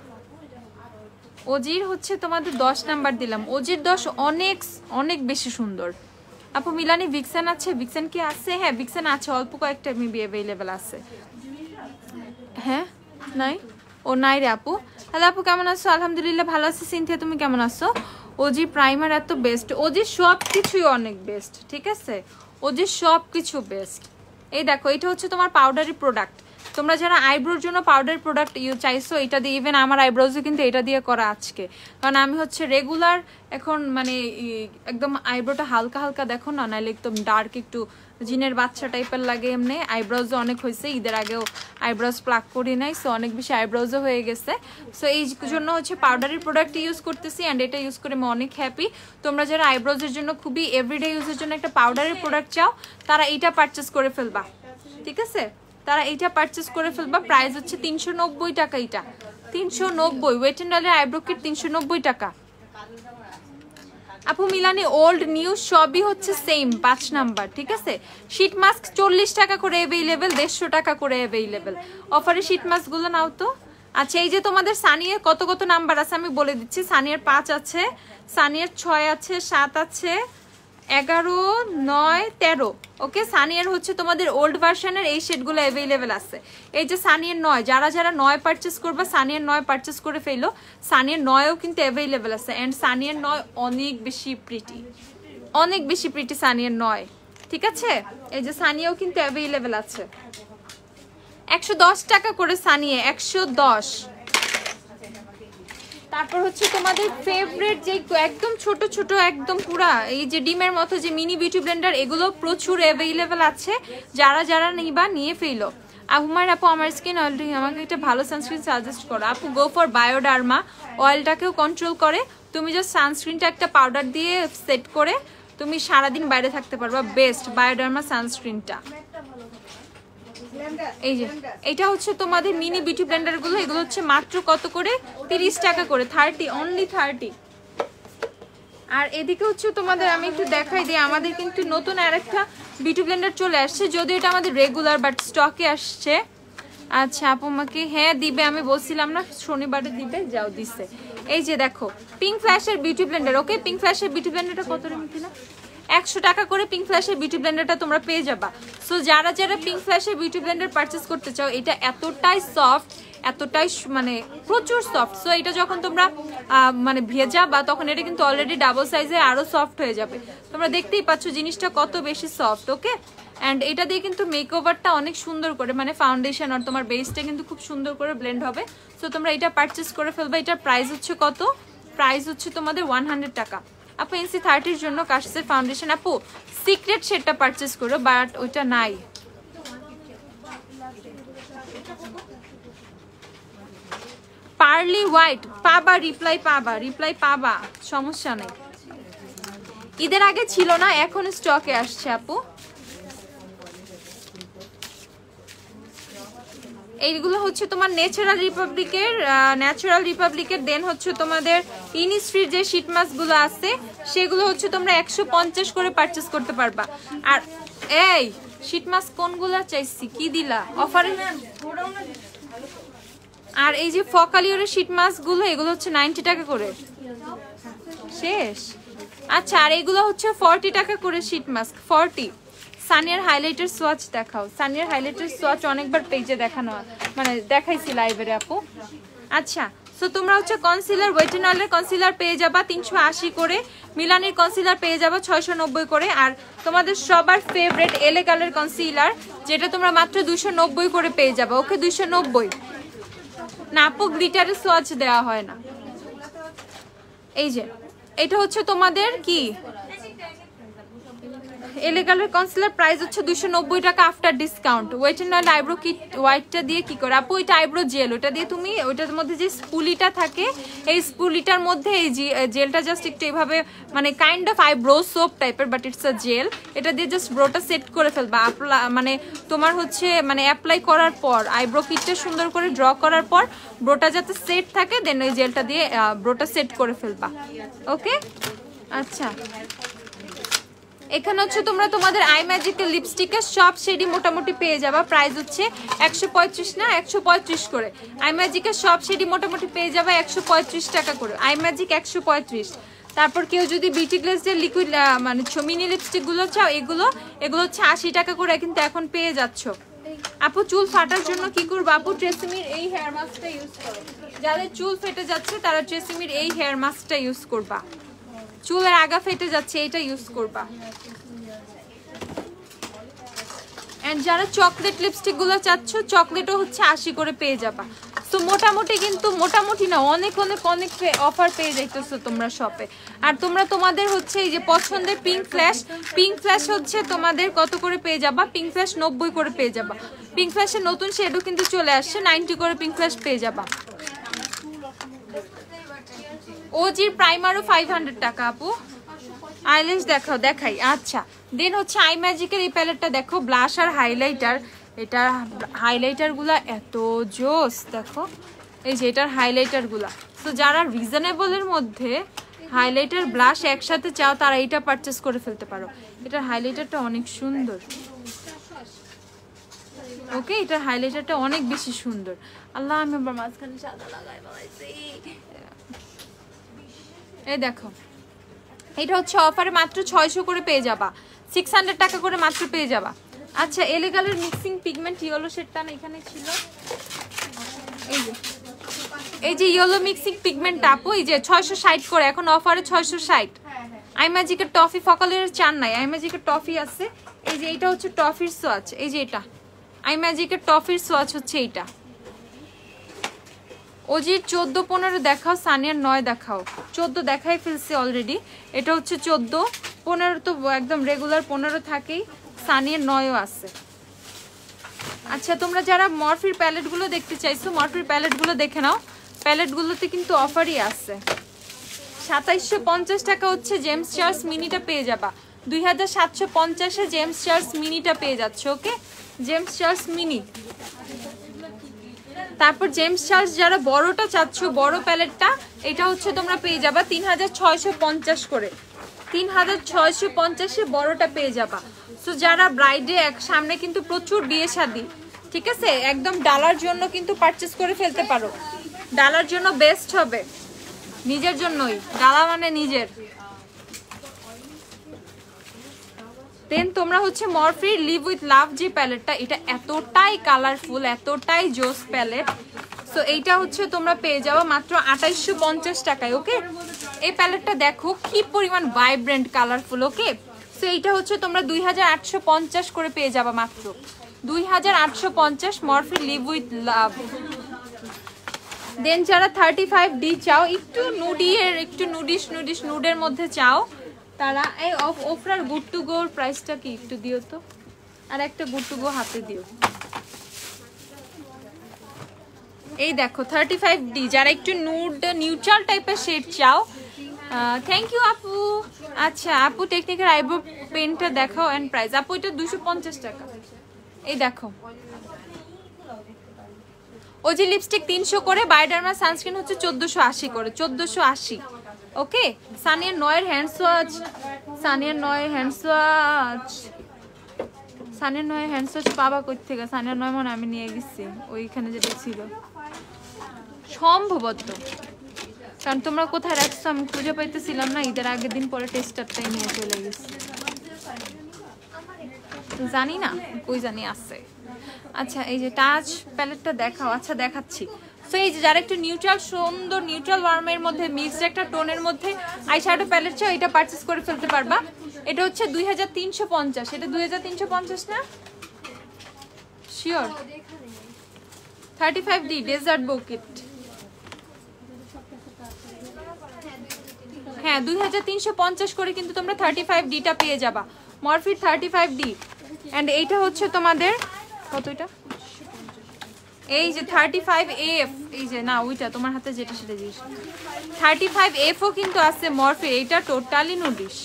ওজির হচ্ছে তোমাদের 10 নাম্বার দিলাম। ওজির 10 অনেক অনেক বেশি সুন্দর। আপু মিলানি ভিক্সান আছে? ভিক্সান কি আছে? হ্যাঁ ভিক্সান আছে, অল্প কয়েকটা মেবি অ্যাভেলেবেল আছে। হ্যাঁ নাই, ও নাই রে আপু। হ্যালো আপু কেমন আছো? আলহামদুলিল্লাহ ভালো আছি। সিনথিয়া তুমি কেমন আছো? ওজি প্রাইমার এত বেস্ট, ওজির সব কিছুই অনেক বেস্ট। ঠিক আছে, ওজির সব কিছু বেস্ট। এই দেখো এটা হচ্ছে তোমার পাউডারি প্রোডাক্ট। তোমরা যারা আইব্রোর জন্য পাউডার প্রোডাক্ট চাইছো, এটা দিয়ে ইভেন আমার আইব্রোজও কিন্তু এটা দিয়ে করা আজকে, কারণ আমি হচ্ছে রেগুলার এখন মানে একদম আইব্রোটা হালকা হালকা দেখো না, নাহলে একদম ডার্ক একটু জিনের বাচ্চা টাইপের লাগে। এমনি আইব্রোজও অনেক হয়েছে, ঈদের আগেও আইব্রোজ প্লাক করি নাই, সো অনেক বেশি আইব্রোজও হয়ে গেছে। সো এই জন্য হচ্ছে পাউডারের প্রোডাক্ট ইউজ করতেছি, অ্যান্ড এটা ইউজ করে আমি অনেক হ্যাপি। তোমরা যারা আইব্রোজের জন্য খুবই এভরিডে ইউজের জন্য একটা পাউডারের প্রোডাক্ট চাও, তারা এইটা পারচেস করে ফেলবা। ঠিক আছে, তারা এইটা পারচেস করে ফেলবা। প্রাইস হচ্ছে 390 টাকা, এটা 390। ওয়েট এন্ড ডলের আইব্রো কিট 390 টাকা। আপু মিলানি ওল্ড নিউ সবই হচ্ছে সেম 5 নাম্বার। ঠিক আছে, শীট মাস্ক 40 টাকা করে অ্যাভেলেবেল, 150 টাকা করে অ্যাভেলেবেল। অফারে শীট মাস্ক গুলো নাও তো। আচ্ছা এই যে তোমাদের সানিয়ার কত কত নাম্বার আছে আমি বলে দিচ্ছি। সানিয়ার 5 আছে, সানিয়ার 6 আছে, 7 আছে, 11, 9, 13। ওকে, সানিয়ার হচ্ছে তোমাদের ওল্ড ভার্সনের এই শেডগুলো অ্যাভেলেবেল আছে। এই যে সানিয়ার 9, যারা যারা 9 পারচেস করবে সানিয়ার 9 পারচেস করে ফেলো। সানিয়ার 9ও কিন্তু অ্যাভেলেবেল আছে, অ্যান্ড সানিয়ার 9 অনেক বেশি প্রিটি, অনেক বেশি প্রিটি সানিয়ার 9। ঠিক আছে, এই যে সানিয়াও কিন্তু অ্যাভেলেবেল আছে। 110 টাকা করে সানিয়া, 110। তারপর হচ্ছে তোমাদের ফেভারিট যে একদম ছোট ছোট একদম পুরা এই যে ডিমের মতো যে মিনি বিউটি ব্লেন্ডার, এগুলো প্রচুর অ্যাভেলেবেল আছে। যারা যারা নিবা নিয়ে ফেলো। হুমায়ুন আপু আমার স্কিন অয়েলটা আমাকে একটা ভালো সানস্ক্রিন সাজেস্ট করো। আপু গো ফর বায়োডার্মা, অয়েলটাকেও কন্ট্রোল করে। তুমি জাস্ট সানস্ক্রিনটা একটা পাউডার দিয়ে সেট করে তুমি সারাদিন বাইরে থাকতে পারবা। বেস্ট বায়োডার্মা সানস্ক্রিনটা। এই যে এটা হচ্ছে তোমাদের মিনি বিউটি ব্লেন্ডার গুলো, এগুলো হচ্ছে মাত্র কত করে? 30 টাকা করে, 30, অনলি 30। আর এদিকে হচ্ছে তোমাদের আমি একটু দেখাই দিই, আমাদের কিন্তু নতুন আরেকটা বিউটি ব্লেন্ডার চলে আসছে, যদিও এটা আমাদের রেগুলার বাট স্টকে আসছে। আচ্ছা আপু আমাকে হ্যাঁ দিবে, আমি বলছিলাম না শনিবারে দিবে, যাও দিছে। এই যে দেখো পিঙ্ক ফ্ল্যাশের বিউটি ব্লেন্ডার। ওকে, পিঙ্ক ফ্ল্যাশের বিউটি ব্লেন্ডারটা কত রে মিথিলা? 100 টাকা করে পিঙ্ক ফ্ল্যাশের বিউটি ব্লেন্ডারটা তোমরা পেয়ে যাবা। সো যারা যারা পিঙ্ক ফ্ল্যাশের বিউটি ব্লেন্ডার পারচেস করতে চাও, এটা এতটাই সফট, এতটাই মানে প্রচুর সফট। সো এটা যখন তোমরা মানে ভেজাবা তখন এটা কিন্তু অলরেডি ডাবল সাইজে আরো সফট হয়ে যাবে। তোমরা দেখতেই পাচ্ছ জিনিসটা কত বেশি সফট। ওকে, অ্যান্ড এটা দিয়ে কিন্তু মেকওভারটা অনেক সুন্দর করে, মানে ফাউন্ডেশন আর তোমার বেসটা কিন্তু খুব সুন্দর করে ব্লেন্ড হবে। সো তোমরা এটা পারচেস করে ফেলবে। এটার প্রাইস হচ্ছে কত? প্রাইস হচ্ছে তোমাদের 100 টাকা। আপু NC30 জন্য কাশের ফাউন্ডেশন আপু সিক্রেট শেডটা পারচেস করো, বাট ওইটা নাই। পার্লি হোয়াইট পাবা, রিপ্লাই পাবা, সমস্যা নেই। ঈদের আগে ছিল না, এখন স্টকে আসছে আপু। এইগুলো হচ্ছে তোমার ন্যাচারাল রিপাবলিকের দেন হচ্ছে তোমাদের ইনিস্ট্রির যে শীট মাস্কগুলো আছে সেগুলো হচ্ছে তোমরা 150 করে পারচেস করতে পারবা। আর এই শীট মাস্ক কোনগুলো চাইছি, কি দিলা অফারে? আর এই যে ফকালিওরের শীট মাস্কগুলো, এগুলো হচ্ছে 90 টাকা করে, শেষ। আচ্ছা, আর এগুলো হচ্ছে 40 টাকা করে শীট মাস্ক, 40। সানিয়ার হাইলাইটার সোয়াচ দেখাও। সানিয়ার হাইলাইটার সোয়াচ অনেকবার পেজে দেখানো, মানে দেখাইছি লাইভে আপু। আচ্ছা, সো তোমরা হচ্ছে কনসিলার, ওয়েট এন্ড অয়েলের কনসিলার পেয়ে যাবা 380 করে, মিলানির কনসিলার পেয়ে যাবা 690 করে, আর তোমাদের সবার ফেভারিট এলে কালার কনসিলার যেটা তোমরা মাত্র 290 করে পেয়ে যাবা। ওকে, 290 না আপু, গ্লিটারের সোয়াচ দেওয়া হয় না। এই যে এটা হচ্ছে তোমাদের কি এলে কালার কনসিলার, প্রাইস হচ্ছে 290 টাকা after discount. Wet and oil eyebrow kit হোয়াইটটা দিয়ে কি করে আপু? এটা আইব্রো জেল, ওটা দিয়ে তুমি ওইটার মধ্যে যে স্পুলিটা থাকে এই স্পুলিটার মধ্যে এই জেলটা জাস্ট একটু এভাবে, মানে কাইন্ড অফ আইব্রো সোপ টাইপের, বাট ইটস আ জেল। এটা দিয়ে জাস্ট ব্রোটা সেট করে ফেলবা। মানে তোমার হচ্ছে মানে অ্যাপ্লাই করার পর আইব্রো কিটটা সুন্দর করে ড্র করার পর ব্রোটা যাতে সেট থাকে, দেন ওই জেলটা দিয়ে ব্রোটা সেট করে ফেলবা। ওকে, আচ্ছা, এখানে হচ্ছে তোমরা তোমাদের আই ম্যাজিকের লিপস্টিকের সব শেডই মোটামুটি পেয়ে যাবা। প্রাইস হচ্ছে 135 না 135 করে। আই ম্যাজিকের সব শেডই মোটামুটি পেয়ে যাবা 135 টাকা করে। I magic 135। তারপর কেউ যদি বিউটি গ্লেজের লিকুইড মানে মিনি লিপস্টিকগুলো চাও, এগুলো হচ্ছে 80 টাকা করে কিন্তু এখন পেয়ে যাচ্ছ। আপু চুল ফাটার জন্য কি করবো? আপু ট্রেসিমির এই হেয়ার মাস্কটা ইউজ করো। যাদের চুল ফেটে যাচ্ছে তারা ট্রেসিমির এই হেয়ার মাস্কটা ইউজ করবা। চুলের আগা ফেটে যাচ্ছে, এটা ইউজ করবা। এন্ড যারা চকলেট লিপস্টিক গুলো চাচ্ছ, চকলেটও হচ্ছে 80 করে পেয়ে যাবা। তো মোটামুটি, কিন্তু মোটামুটি না, অনেক অনেক অনেক অফার পেয়ে যাইতেছো তোমরা শপে। আর তোমরা তোমাদের হচ্ছে এই যে পছন্দের পিঙ্ক ফ্ল্যাশ হচ্ছে তোমাদের কত করে পেয়ে যাবা? পিঙ্ক ফ্ল্যাশ 90 করে পেয়ে যাবা। পিঙ্ক ফ্ল্যাশের নতুন শেডও কিন্তু চলে আসছে, 90 করে পিঙ্ক ফ্ল্যাশ পেয়ে যাবা। ওজির প্রাইমারও 500 টাকা আপু। আইল্যাশ দেখাই। আচ্ছা, দেন হচ্ছে আই ম্যাজিকের এই প্যালেটটা দেখো, ব্লাশ আর হাইলাইটার। এটা হাইলাইটারগুলা এত জোস, দেখো এই যে এটার হাইলাইটারগুলা। তো যারা রিজনেবলের মধ্যে হাইলাইটার ব্লাশ একসাথে চাও তারা এটা পারচেস করে ফেলতে পারো। এটার হাইলাইটারটা অনেক সুন্দর। ওকে, এটার হাইলাইটারটা অনেক বেশি সুন্দর। আল্লাহ, আমি আবার মাঝখানে সাদা লাগাই বলাইছি। এই দেখো, এটা হচ্ছে অফারে মাত্র 600 করে পেয়ে যাবা, 600 টাকা করে মাত্র পেয়ে যাবা। আচ্ছা, এলেগালের মিক্সিং পিগমেন্ট ইয়েলো শেডটা না এখানে ছিল, এই যে ইয়েলো মিক্সিং পিগমেন্ট আপু, এই যে 660 করে এখন অফারে 660। আই ম্যাজিকের টফি ফকালের চান নাই, আই ম্যাজিকের টফি আছে। এই যে এটা হচ্ছে টফির সোয়াচ, এই যে এটা আই ম্যাজিকের টফির সোয়াচ হচ্ছে এইটা। ওজির 14, 15 দেখাও, সানিয়ার 9 দেখাও। 14 দেখাই ফেলছি অলরেডি, এটা হচ্ছে 14। 15 তো একদম রেগুলার 15 থাকেই, সানিয়ার 9ও আছে। আচ্ছা, তোমরা যারা মরফির প্যালেটগুলো দেখতে চাইছো, মরফির প্যালেটগুলো দেখে নাও। প্যালেটগুলোতে কিন্তু অফারই আছে। 2750 টাকা হচ্ছে জেমস চার্লস মিনিটা পেয়ে যাবা। 2750-এ জেমস চার্লস মিনিটা পেয়ে যাচ্ছে। ওকে, জেমস চার্লস মিনি। তারপর জেমস চার্লস যারা বড়টা চাচ্ছ, বড় প্যালেটটা, এটা হচ্ছে তোমরা পেয়ে যাবা 3650 করে। 3650-এ বড়টা পেয়ে যাবা। সো যারা ব্রাইডে সামনে কিন্তু প্রচুর বিয়ে শাদী, ঠিক আছে, একদম ডালার জন্য কিন্তু পারচেস করে ফেলতে পারো। ডালার জন্য বেস্ট হবে, নিজের জন্যই। ডালা মানে নিজের। দেন তোমরা হচ্ছে মরফি লিভ উইথ লাভ যে প্যালেটটা, এটা এতটাই কালারফুল, এতটাই জোস প্যালেট। সো এইটা হচ্ছে তোমরা পেয়ে যাবো মাত্র 2850 টাকায়। ওকে, এই প্যালেটটা দেখো কি পরিমাণ ভাইব্রেন্ট কালারফুল। ওকে, সো এইটা হচ্ছে তোমরা 2850 করে পেয়ে যাবা মাত্র 2850 মরফি লিভ উইথ লাভ। দেন যারা 35D চাও, একটু নুডিয়ের, একটু নুডের মধ্যে চাও, তারা এই ওফরার গুড টু গোর প্রাইসটা কি একটু দিও তো, আর একটা গুড টু গো হাতে দিও। এই দেখো 35D, যারা একটু নিউট্রাল টাইপের শেড চাও। থ্যাংক ইউ আপু। আচ্ছা আপু, টেকনিকের আইব্রো পেনটা দেখাও এন্ড প্রাইস। আপু এটা 250 টাকা। এই দেখো ওজি লিপস্টিক 300 করে, বায়োডার্মা সানস্ক্রিন হচ্ছে 1480 করে, 1480। ওকে, সানিয়া নয়ের হ্যান্ড ওয়াশ, সানিয়া নয় হ্যান্ড ওয়াশ পাবা কই থেকে? সানিয়া নয় মানে আমি নিয়ে গেছি ওইখানে যেটা ছিল সম্ভবত, কারণ তোমরা কোথায় রাখছো আমি খুঁজে পাইতেছিলাম না। ঈদের আগের দিন পরে টেস্টারটাই নিয়ে চলে গেছি, জানি না কই জানি আছে। আচ্ছা এই যে টাচ প্যালেটটা দেখাও। আচ্ছা দেখাচ্ছি। সো এই যে যারা একটু নিউট্রাল, সুন্দর নিউট্রাল ওয়ার্মের মধ্যে মিক্সড একটা টোনের মধ্যে আইশ্যাডো প্যালেট চাও, এটা পারচেজ করে ফেলতে পারবা। এটা হচ্ছে 2350। এটা 2350 না? শিওর। 35D ডেজার্ট বুকেট, হ্যাঁ 2350 করে কিন্তু তোমরা 35Dটা পেয়ে যাবা, মরফির 35D। এন্ড এইটা হচ্ছে তোমাদের কত? এটা এই যে 35F, এই যে না ওইটা তোমার হাতে যেটা সেটা জিনিস 35Fও কিন্তু আছে মরফি। এইটা টোটালি নুডিশ।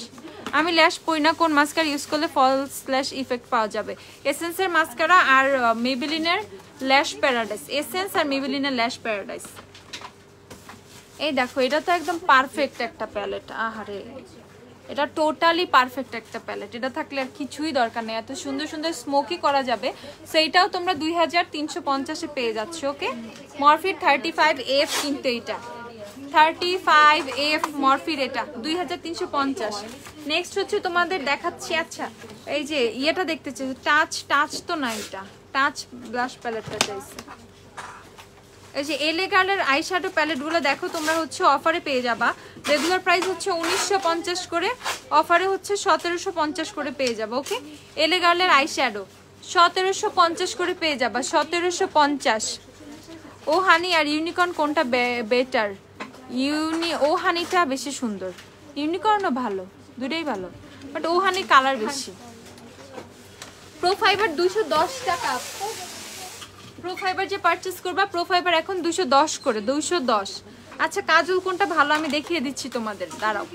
আমি ল্যাশ পরি না, কোন মাস্কারা ইউজ করলে ফলস ল্যাশ ইফেক্ট পাওয়া যাবে? এসেন্সের মাস্কারা আর মেবেলিনের ল্যাশ প্যারাডাইস, এসেন্স আর মেবেলিনের ল্যাশ প্যারাডাইস। এই দেখো এটা তো একদম পারফেক্ট একটা প্যালেট। আহারে, এটা টোটালি পারফেক্ট একটা প্যালেট। এটা থাকলে আর কিছুই দরকার নেই, এত সুন্দর সুন্দর স্মোকি করা যাবে। সেইটাও তোমরা 2350-এ পেয়ে যাচ্ছ। ওকে, মরফির 35F কিন্তু এইটা 35F মরফির, এটা 2350। নেক্সট হচ্ছে তোমাদের দেখাচ্ছি। আচ্ছা এই যে ইয়েটা দেখতে চাই, টাচ তো না, এটা টাচ ব্লাশ প্যালেটটা চাইছে। এই যে এলে গার্লের আইশ্যাডো প্যালেটগুলো দেখো তোমরা হচ্ছে অফারে পেয়ে যাবা। রেগুলার প্রাইস হচ্ছে 1950 করে, অফারে হচ্ছে 1750 করে পেয়ে যাবা। ওকে, এলে গার্লের আইশ্যাডো 1750 করে পেয়ে যাবা, 1750। ও হানি আর ইউনিকর্ন কোনটা বেটার? ও হানিটা বেশি সুন্দর, ইউনিকর্নও ভালো, দুটোই ভালো, বাট ও হানি কালার বেশি। প্রো ফাইবার 210 টাকা। প্রো ফাইবার যে পারচেজ করবা, প্রো ফাইবার এখন 210 করে, 210। আচ্ছা কাজল কোনটা ভালো আমি দেখিয়ে দিচ্ছি তোমাদের, দাঁড়াও।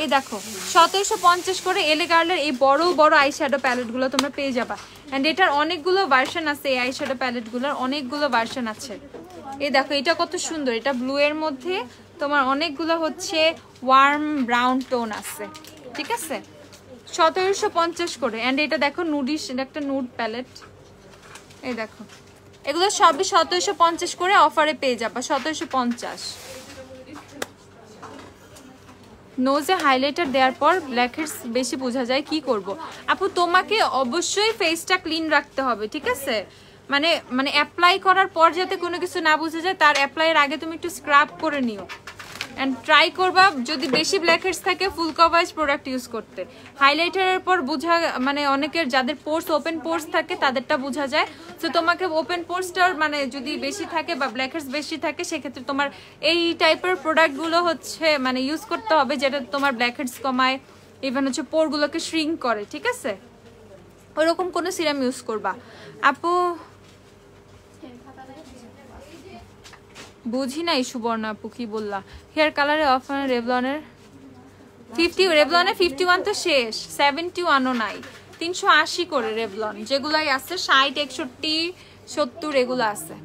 এই দেখো 1750 করে এলে গার্লের এই বড় বড় আইশ্যাডো প্যালেটগুলো তোমরা পেয়ে যাবা। এন্ড এটার অনেকগুলো ভার্সন আছে, এই আইশ্যাডো প্যালেটগুলোর অনেকগুলো ভার্সন আছে। এই দেখো এটা কত সুন্দর, এটা ব্লু এর মধ্যে তোমার অনেকগুলো হচ্ছে ওয়ার্ম ব্রাউন টোন আছে, ঠিক আছে? 1750 করে। এন্ড এটা দেখো নুডিশ, এটা একটা নুড প্যালেট। এই দেখো এগুলো সবই 1750 করে অফারে পেয়ে যাবা, 1750। নোজে হাইলাইটার দেওয়ার পর ব্ল্যাকহেডস বেশি বোঝা যায়, কি করব? আপু তোমাকে অবশ্যই ফেসটা ক্লিন রাখতে হবে, ঠিক আছে? মানে অ্যাপ্লাই করার পর যাতে কোনো কিছু না বোঝা যায়, তার অ্যাপ্লাইয়ের আগে তুমি একটু স্ক্রাব করে নিও। অ্যান্ড ট্রাই করবা যদি বেশি ব্ল্যাকহেডস থাকে ফুল কভারেজ প্রোডাক্ট ইউজ করতে। হাইলাইটারের পর বোঝা, মানে অনেকের যাদের পোর্স ওপেন পোর্স থাকে তাদেরটা বোঝা যায়। তো তোমাকে ওপেন পোর্সটার মানে যদি বেশি থাকে বা ব্ল্যাকহেডস বেশি থাকে, সেক্ষেত্রে তোমার এই টাইপের প্রোডাক্টগুলো হচ্ছে মানে ইউজ করতে হবে, যেটা তোমার ব্ল্যাকহেডস কমায়, ইভেন হচ্ছে পোরগুলোকে শ্রিঙ্ক করে, ঠিক আছে? ওরকম কোনো সিরাম ইউজ করবা। আপু বুঝি নাই সুবর্ণা আপু কি বললা? হেয়ার কালারে অফার রেভলনের 51 তো শেষ, 71ও নাই, 380 করে রেভলন যেগুলাই আছে, 60, 61, 70 এগুলো আছে।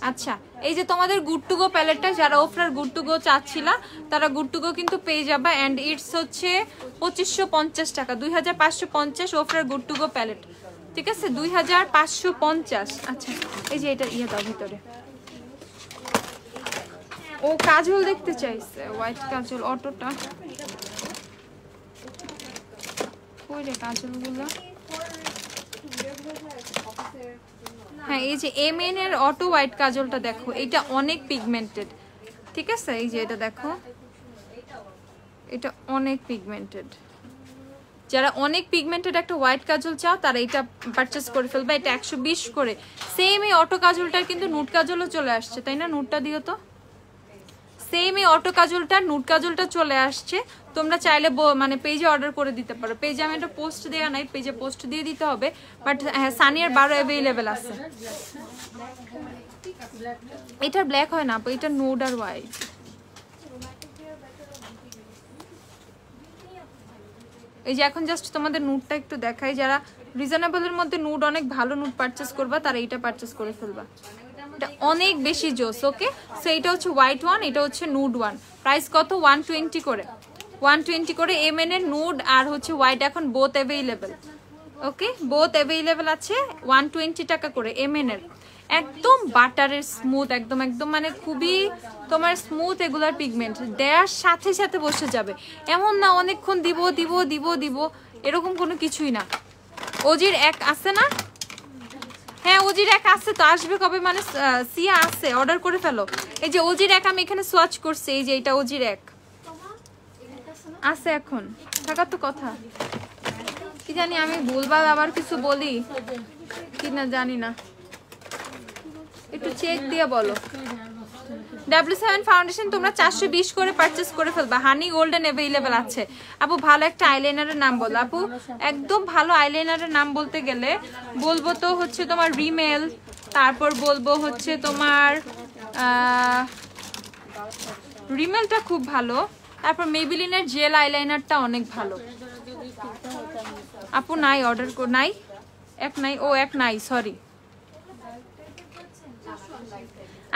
আচ্ছা এই যে তোমাদের গুড টু গো প্যালেটটা, যারা ওফরার গুড টু গো চাচ্ছিলা তারা গুড টু গো কিন্তু পেয়ে যাবা। এন্ড ইটস হচ্ছে 2550 টাকা, 2550 ওফরার গুড টু গো প্যালেট, ঠিক আছে? 2550। আচ্ছা এই যে এটা ইয়ে দাও ভিতরে, ও কাজল দেখতে চাইছে, হোয়াইট কাজল অটোটা। কই রে কাজলগুলো? হ্যাঁ এই যে এমএন এর অটো হোয়াইট কাজলটা দেখো, এটা অনেক পিগমেন্টেড, ঠিক আছে? এই যে এটা দেখো, এটা অনেক পিগমেন্টেড। যারা অনেক পিগমেন্টেড একটা হোয়াইট কাজল চাও তারা এটা পারচেস করে ফেলবে। এটা 120 করে। সেম এই অটো কাজলটার কিন্তু নুট কাজলও চলে আসছে, তাই না? নুটটা দিও তো। সেম এই অটো কাজলটা নুট কাজলটা চলে আসছে, তোমরা চাইলে মানে পেজে অর্ডার করে দিতে পারো। পেজে আমি একটা পোস্ট দেওয়া নাই, পেজে পোস্ট দিয়ে দিতে হবে, বাট হ্যাঁ সানিয়ার 12 অ্যাভেলেবেল আছে। এটার ব্ল্যাক হয় না, এটা নুড আর হোয়াইট। এই যে এখন জাস্ট তোমাদের নুডটা একটু দেখাই, যারা রিজনেবলের মধ্যে নুড অনেক ভালো নুড পারচেস করবা তারা এটা পারচেস করে ফেলবা, এটা অনেক বেশি জোস। ওকে, সো এটা হচ্ছে হোয়াইট ওয়ান, এটা হচ্ছে নুড ওয়ান। প্রাইস কত? 120 করে, 120 করে। এমএন এর নুড আর হচ্ছে হোয়াইট এখন বোথ অ্যাভেলেবেল। ওকে, বোথ অ্যাভেলেবেল আছে, 120 টাকা করে এমএন এর। একদম বাটারের স্মুথ, একদম একদম মানে খুবই তোমার স্মুথ এগুলার পিগমেন্ট, দেওয়ার সাথে সাথে বসে যাবে, এমন না অনেকক্ষণ দিব দিব দিব দিব এরকম কোনো কিছুই না। অজির এক আছে না? হ্যাঁ অজির এক আছে তো, আসবে কবে? মানে সিয়া আছে, অর্ডার করে ফেলো। এই যে অজির এক আমি এখানে সোয়াচ করছি, এই যে এটা অজির এক আছে এখন, থাকার তো কথা। কি জানি আমি ভুলভাল আবার কিছু বলি কিনা জানি না, একটু চেক দিয়ে বলো। W7 ফাউন্ডেশন তোমরা 420 করে পারচেস করে ফেলবা। হানি গোল্ডেন অ্যাভেলেবেল আছে। আপু ভালো একটা আইলাইনারের নাম বলো। আপু একদম ভালো আইলাইনারের নাম বলতে গেলে বলবো তো হচ্ছে তোমার রিমেল, তারপর বলবো হচ্ছে তোমার রিমেলটা খুব ভালো, তারপর মেবিলিনের জেল আইলাইনারটা অনেক ভালো। আপু নাই, অর্ডার নাই, এক নাই, ও এক নাই, সরি।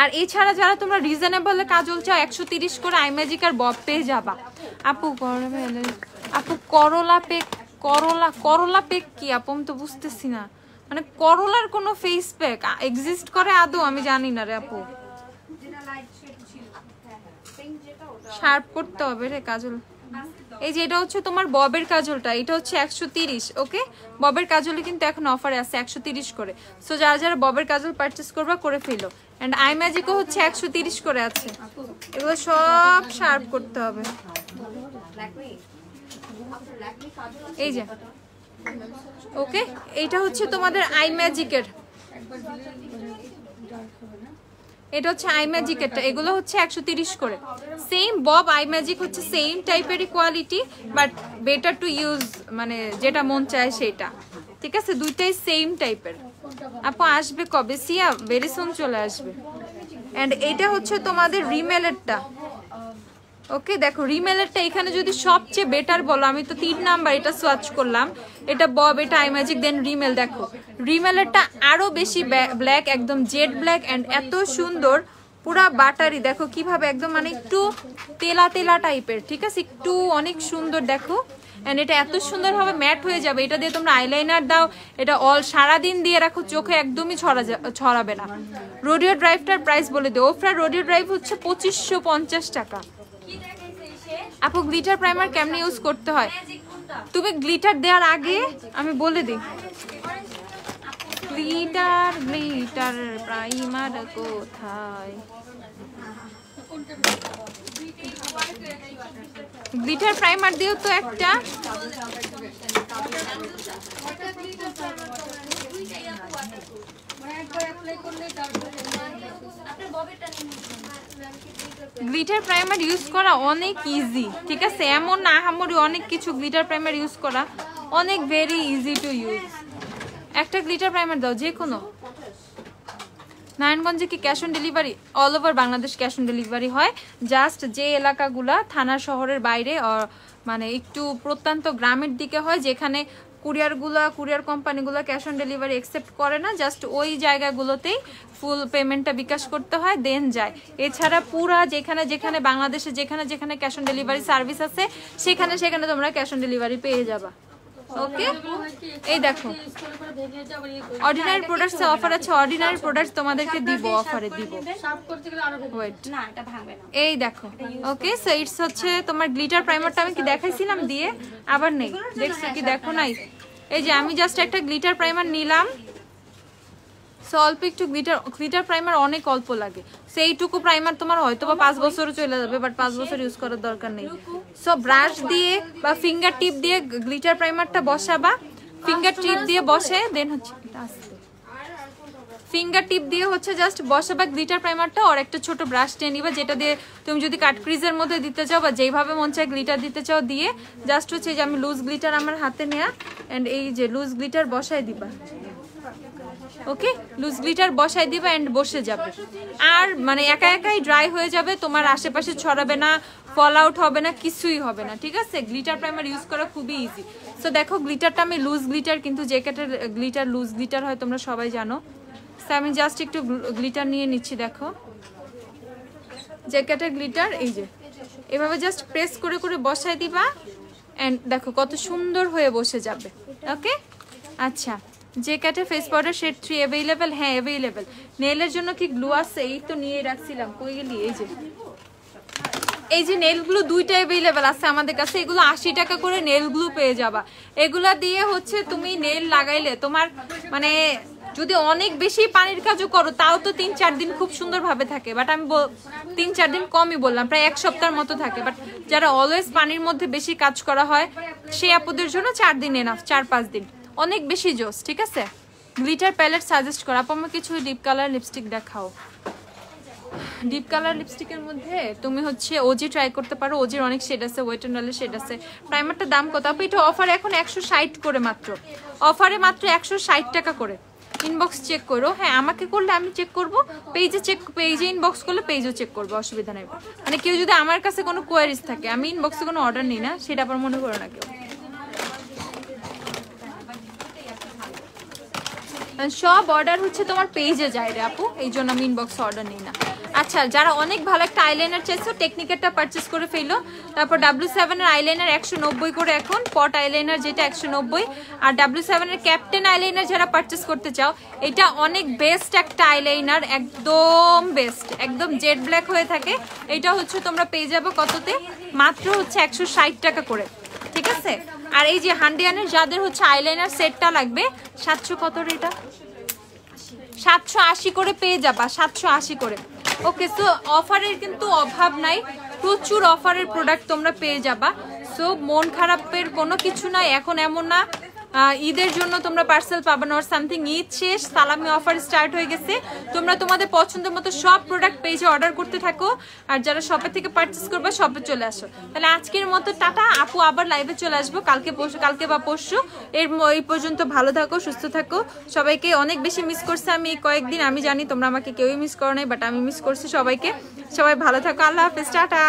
আর এছাড়া যারা তোমরা রিজনেবল কাজল চাও 130 করে আইম্যাজিক আর বব পেয়ে যাবা। আপু আপু করলা পেক, করলা পেক কি আপু? আমি তো বুঝতেছি না, মানে করলার কোনো ফেস প্যাক এক্সিস্ট করে আদৌ? আমি জানি না রে আপু, শার্প করতে হবে রে কাজল। এই যে এটা হচ্ছে তোমার ববের কাজলটা, এটা হচ্ছে 130। ওকে, ববের কাজলে কিন্তু এখন অফারে আছে 130 করে। সো যারা যারা ববের কাজল পারচেস করবা করে ফেলো। এন্ড আই ম্যাজিকও হচ্ছে 130 করে আছে, এগুলো সব শার্প করতে হবে। এই যে ওকে, এইটা হচ্ছে তোমাদের আই ম্যাজিকের, এটা হচ্ছে আই ম্যাজিকেরটা, এগুলো হচ্ছে 130 করে। সেম বব আই ম্যাজিক হচ্ছে সেম টাইপেরই quality, but better to use, মানে যেটা মন চায় সেটা, ঠিক আছে? দুইটাই সেম টাইপের। আপু আসবে কবে? সিয়া ভেরি সুন চলে আসবে। এন্ড এটা হচ্ছে তোমাদের রিমেলেরটা। ওকে দেখো রিমেলেরটা এখানে যদি সবচেয়ে বেটার বলো, আমি তো 3 নাম্বার এটা সোয়াচ করলাম, এটা বব, এটা আই ম্যাজিক, দেন রিমেল। দেখো রিমেলেরটা আরো বেশি ব্ল্যাক, একদম জেড ব্ল্যাক, এন্ড এত সুন্দর পুরা বাটারি। দেখো কিভাবে একদম মানে একটু তেলা তেলা টাইপের, ঠিক আছে? একটু অনেক সুন্দর দেখো। এন্ড এটা এত সুন্দরভাবে ম্যাট হয়ে যাবে, এটা দিয়ে তোমরা আইলাইনার দাও, এটা অল সারাদিন দিয়ে রাখো, চোখে একদমই ছড়াবে না। রোডিও ড্রাইভটার প্রাইস বলে দিও। ওফরা রোডিও ড্রাইভ হচ্ছে 2550 টাকা। আপু গ্লিটার প্রাইমার কেমনে ইউজ করতে হয়? তুমি গ্লিটার দেওয়ার আগে আমি বলে দিই, গ্লিটার গ্লিটার প্রাইমার কোথায়? গ্লিটার প্রাইমার দিও তো একটা। গ্লিটার প্রাইমার ইউজ করা অনেক ইজি, ঠিক আছে? এমন না আহামরি অনেক কিছু, গ্লিটার প্রাইমার ইউজ করা অনেক ভেরি ইজি টু ইউজ। একটা গ্লিটার প্রাইমার দাও যে কোনো। নারায়ণগঞ্জে কি cash on delivery? All over Bangladesh cash on delivery হয়, জাস্ট যে এলাকাগুলা থানা শহরের বাইরে মানে একটু প্রত্যন্ত গ্রামের দিকে হয়, যেখানে কুরিয়ার কোম্পানিগুলো ক্যাশ অন ডেলিভারি অ্যাকসেপ্ট করে না, জাস্ট ওই জায়গাগুলোতেই ফুল পেমেন্টটা বিকাশ করতে হয়, দেন যায়। এছাড়া পুরা যেখানে যেখানে বাংলাদেশে যেখানে যেখানে ক্যাশ অন ডেলিভারি সার্ভিস আছে সেখানে সেখানে তোমরা ক্যাশ অন ডেলিভারি পেয়ে যাবা। ওকে এই দেখো অর্ডিনারি প্রোডাক্টস অফার আছে, অর্ডিনারি প্রোডাক্টস তোমাদেরকে দিব, অফারে দিব। ওয়েট না এটা ভাঙবে না। এই দেখো ওকে সো ইটস হচ্ছে তোমার গ্লিটার প্রাইমারটা আমি কি দেখাইছিলাম দিয়ে আবার নেই, দেখছো কি দেখো নাই? এই যে আমি জাস্ট একটা গ্লিটার প্রাইমার নিলাম, সো অল্প একটু গ্লিটার প্রাইমার অনেক অল্প লাগে, সেইটুকু প্রাইমার তোমার হয়তো বা 5 বছরও চলে যাবে, বাট 5 বছর ইউজ করার দরকার নেই। সো ব্রাশ দিয়ে বা ফিঙ্গার টিপ দিয়ে গ্লিটার প্রাইমারটা বসাবা, ফিঙ্গার টিপ দিয়ে বসে দেন হচ্ছে ফিঙ্গার টিপ দিয়ে হচ্ছে জাস্ট বসাবা গ্লিটার প্রাইমারটা, আর একটা ছোট ব্রাশ নিয়ে নিবা, যেটা দিয়ে তুমি যদি কাট ক্রিজের মধ্যে দিতে চাও বা যেইভাবে মন চায় গ্লিটার দিতে চাও দিয়ে জাস্ট হচ্ছে যে আমি লুজ গ্লিটার আমার হাতে নেয়া এন্ড এই যে লুজ গ্লিটার বসাই দিবা। ওকে লুজ গ্লিটার বসাই দিবা এন্ড বসে যাবে, আর মানে একা একাই ড্রাই হয়ে যাবে, তোমার আশেপাশে ছড়াবে না, ফল আউট হবে না, কিছুই হবে না। ঠিক আছে, গ্লিটার প্রাইমার ইউজ করা খুবই ইজি। সো দেখো গ্লিটারটা আমি লুজ গ্লিটার, কিন্তু জ্যাকেটের গ্লিটার লুজ গ্লিটার হয় তোমরা সবাই জানো। সো আমি জাস্ট একটু গ্লিটার নিয়ে নিচ্ছি, দেখো জ্যাকেটের গ্লিটার, এই যে এভাবে জাস্ট প্রেস করে করে বসাই দিবা এন্ড দেখো কত সুন্দর হয়ে বসে যাবে। ওকে আচ্ছা জ্যাকেটে ফেস পাউডার শেড 3 অ্যাভেলেবেল? হ্যাঁ অ্যাভেলেবেল। নেইলের জন্য কি গ্লু আছে? এই তো নিয়ে রাখছিলাম, কই গেলি? এই যে নেল গ্লু দুইটা অ্যাভেলেবেল আছে আমাদের কাছে, এগুলো 80 টাকা করে নেল গ্লু পেয়ে যাবা। এগুলা দিয়ে হচ্ছে তুমি নেল লাগাইলে তোমার মানে যদি অনেক বেশি পানির কাজও করো তাও তো 3-4 দিন খুব সুন্দরভাবে থাকে, বাট আমি 3-4 দিন কমই বললাম, প্রায় 1 সপ্তাহের মতো থাকে। বাট যারা অলওয়েজ পানির মধ্যে বেশি কাজ করা হয় সেই আপুদের জন্য 4 দিন এনাফ, 4-5 দিন অনেক বেশি জোস। ঠিক আছে, গ্লিটার প্যালেট সাজেস্ট করা আপু, আমার কিছু ডিপ কালার লিপস্টিক দেখাও। ডিপ কালার লিপস্টিকের মধ্যে তুমি হচ্ছে ওজি ট্রাই করতে পারো, ওজির অনেক শেড আছে, ওয়েট এন্ড ওয়েলের শেড আছে। প্রাইমারটার দাম কত আপু? এটা অফারে এখন 160 করে মাত্র, অফারে মাত্র 160 টাকা করে। ইনবক্স চেক করো, হ্যাঁ আমাকে করলে আমি চেক করব, পেজে ইনবক্স করলে পেজও চেক করবো, অসুবিধা নেই। মানে কেউ যদি আমার কাছে কোনো কোয়ারিজ থাকে, আমি ইনবক্সে কোনো অর্ডার নিই না, সেটা আবার মনে করো না কেউ। সব অর্ডার হচ্ছে তোমার পেজে যায় রে আপু, এই জন্য আমি ইনবক্সে অর্ডার নিই না। আচ্ছা যারা অনেক ভালো একটা আইলাইনার চাইছো টেকনিকেরটা পারচেস করে ফেলো। তারপর W7 এর আইলাইনার 190 করে এখন, পট আইলাইনার যেটা 190, আর W7 এর ক্যাপ্টেন আইলাইনার যারা পারচেস করতে চাও, এটা অনেক বেস্ট একটা আইলাইনার, একদম বেস্ট, একদম জেড ব্ল্যাক হয়ে থাকে। এটা হচ্ছে তোমরা পেয়ে যাবে কততে? মাত্র হচ্ছে 160 টাকা করে। ঠিক আছে, আর এই যে হান্ডিয়ানের যাদের হচ্ছে আইলাইনার সেটটা লাগবে 700 কত রে? এটা 780 করে পেয়ে যাবা, 780 করে। ওকে সো অফারের কিন্তু অভাব নাই, প্রচুর অফারের প্রোডাক্ট তোমরা পেয়ে যাবা। সো মন খারাপের কোনো কিছু নাই, এখন এমন না ঈদের জন্য তোমরা পার্সেল পাবে না, সামথিং ঈদ শেষ, সালামি অফার স্টার্ট হয়ে গেছে। তোমরা তোমাদের পছন্দের মতো সব প্রোডাক্ট পেজে অর্ডার করতে থাকো, আর যারা শপে থেকে পারচেস করবে শপে চলে আসো। তাহলে আজকের মতো টাটা, আপু আবার লাইভে চলে আসবো কালকে বা পরশু। এই পর্যন্ত ভালো থাকো, সুস্থ থাকো। সবাইকে অনেক বেশি মিস করছে আমি এই কয়েকদিন, আমি জানি তোমরা আমাকে কেউই মিস করো নাই, বাট আমি মিস করছি সবাইকে। সবাই ভালো থাকো, আল্লাহ হাফেজ, টাটা।